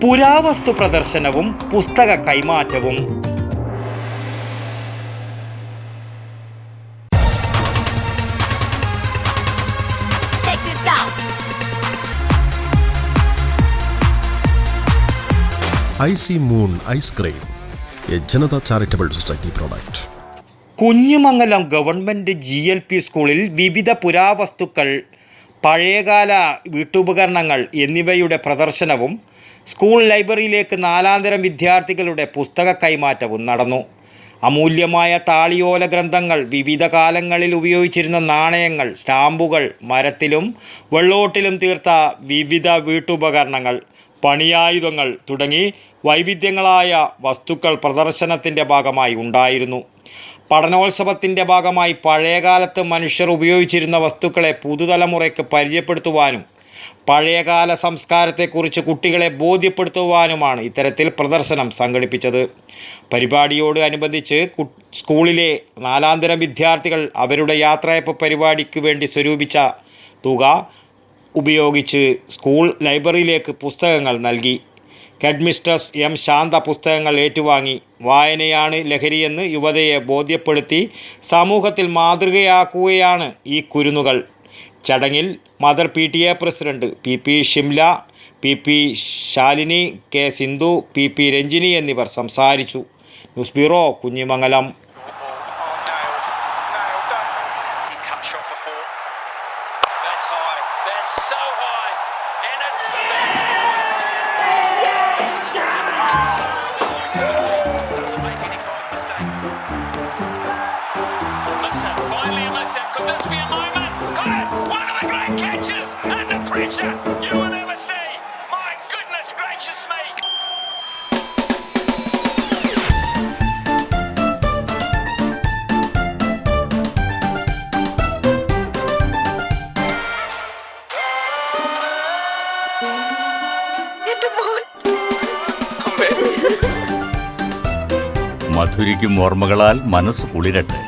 പുരാവസ്തു പ്രദർശനവും പുസ്തക കൈമാറ്റവും. ഐസി മൂൺ ഐസ്ക്രീം, എ Janata charitable society product. Kunhimangalam government GLP സ്കൂളിൽ വിവിധ പുരാവസ്തുക്കൾ, പഴയകാല വീട്ടുപകരണങ്ങൾ എന്നിവയുടെ പ്രദർശനവും സ്കൂൾ ലൈബ്രറിയിലേക്ക് നാലാന്തരം വിദ്യാർത്ഥികളുടെ പുസ്തക കൈമാറ്റവും നടന്നു. അമൂല്യമായ താളിയോല ഗ്രന്ഥങ്ങൾ, വിവിധ കാലങ്ങളിൽ ഉപയോഗിച്ചിരുന്ന നാണയങ്ങൾ, സ്റ്റാമ്പുകൾ, മരത്തിലും വെള്ളോട്ടിലും തീർത്ത വിവിധ വീട്ടുപകരണങ്ങൾ, പണിയായുധങ്ങൾ തുടങ്ങി വൈവിധ്യങ്ങളായ വസ്തുക്കൾ പ്രദർശനത്തിൻ്റെ ഭാഗമായി ഉണ്ടായിരുന്നു. പഠനോത്സവത്തിൻ്റെ ഭാഗമായി പഴയകാലത്ത് മനുഷ്യർ ഉപയോഗിച്ചിരുന്ന വസ്തുക്കളെ പുതുതലമുറയ്ക്ക് പരിചയപ്പെടുത്തുവാനും പഴയകാല സംസ്കാരത്തെക്കുറിച്ച് കുട്ടികളെ ബോധ്യപ്പെടുത്തുവാനുമാണ് ഇത്തരത്തിൽ പ്രദർശനം സംഘടിപ്പിച്ചത്. പരിപാടിയോട് അനുബന്ധിച്ച് സ്കൂളിലെ നാലാന്തരം വിദ്യാർത്ഥികൾ അവരുടെ യാത്രയപ്പ് പരിപാടിക്ക് വേണ്ടി സ്വരൂപിച്ച തുക ഉപയോഗിച്ച് സ്കൂൾ ലൈബ്രറിയിലേക്ക് പുസ്തകങ്ങൾ നൽകി. Headmistress M. ശാന്ത പുസ്തകങ്ങൾ ഏറ്റുവാങ്ങി. വായനയാണ് ലഹരിയെന്ന് യുവതയെ ബോധ്യപ്പെടുത്തി സമൂഹത്തിൽ മാതൃകയാക്കുകയാണ് ഈ കുരുന്നുകൾ. ചടങ്ങിൽ mother PTA president PP Shimla, PP Shalini, K. Sindhu, PP Ranjini എന്നിവർ സംസാരിച്ചു. News bureau, Kunhimangalam. Could this be a moment? Got it! One of the great catches! And the pressure you will never see! My goodness gracious me! മധുരിക്കും ഓർമ്മകളാൽ മനസ്സ് കുളിരട്ടെ.